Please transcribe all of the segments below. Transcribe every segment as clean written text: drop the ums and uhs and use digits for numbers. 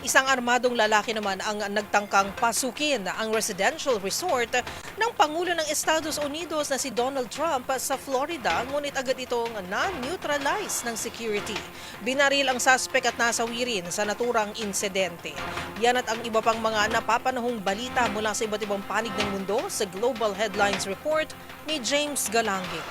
Isang armadong lalaki naman ang nagtangkang pasukin ang residential resort ng Pangulo ng Estados Unidos na si Donald Trump sa Florida, ngunit agad itong na-neutralize ng security. Binaril ang suspect at nasawi rin sa naturang insidente. Yan at ang iba pang mga napapanahong balita mula sa iba't ibang panig ng mundo sa Global Headlines Report ni James Galange.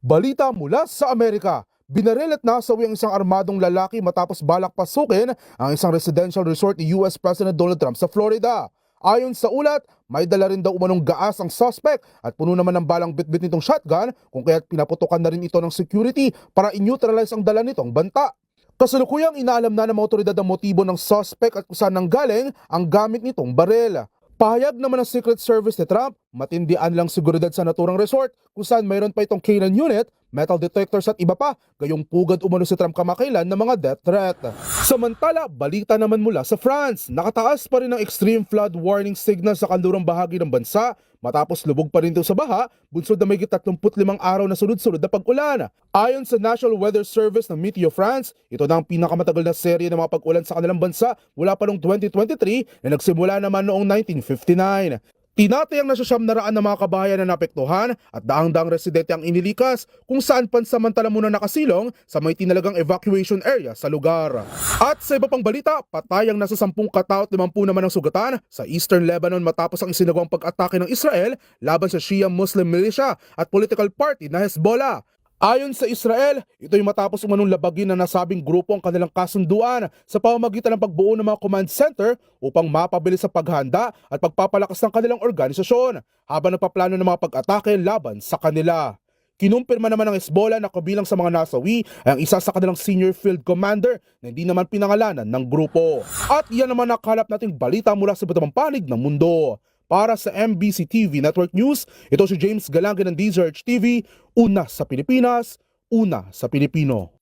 Balita mula sa Amerika. Binaril at nasawi ang isang armadong lalaki matapos balak pasukin ang isang residential resort ni US President Donald Trump sa Florida. Ayon sa ulat, may dala rin daw umanong gaas ang suspect at puno naman ng balang bitbit nitong shotgun kung kaya't pinaputukan na rin ito ng security para i-neutralize ang dala nitong banta. Kasalukuyang inaalam na ng mga otoridad ang motibo ng suspect at kung saan nanggaling ang gamit nitong baril. Pahayag naman ng Secret Service ni Trump, matindihan lang seguridad sa naturang resort kung saan mayroon pa itong K9 unit, metal detectors at iba pa, gayong pugad umano si Trump kamakailan ng mga death threat. Samantala, balita naman mula sa France, nakataas pa rin ang extreme flood warning signal sa kanlurang bahagi ng bansa matapos lubog pa rin ito sa baha, bunsod na may 35 araw na sunod-sunod na pag-ulan. Ayon sa National Weather Service ng Meteo France, ito na ang pinakamatagal na serye ng mga pag-ulan sa kanilang bansa mula pa noong 2023 na nagsimula naman noong 1959. Tinatayang nasasyam na raan ng mga kabahayan na napektuhan at daang-daang residente ang inilikas kung saan pansamantala muna nakasilong sa may tinalagang evacuation area sa lugar. At sa iba pang balita, patayang nasa 10 katao at 50 naman ang sugatan sa Eastern Lebanon matapos ang isinagawang pag-atake ng Israel laban sa Shia Muslim militia at political party na Hezbollah. Ayon sa Israel, ito'y matapos umanong labagin na nasabing grupo ang kanilang kasunduan sa pamamagitan ng pagbuo ng mga command center upang mapabilis sa paghanda at pagpapalakas ng kanilang organisasyon habang nagpaplano ng mga pag-atake laban sa kanila. Kinumpirma naman ng Hezbollah na kabilang sa mga nasawi ay ang isa sa kanilang senior field commander na hindi naman pinangalanan ng grupo. At yan naman nakalap nating balita mula sa iba't ibang panig ng mundo. Para sa MBC TV Network News, ito si James Galange ng DZRH TV, una sa Pilipinas, una sa Pilipino.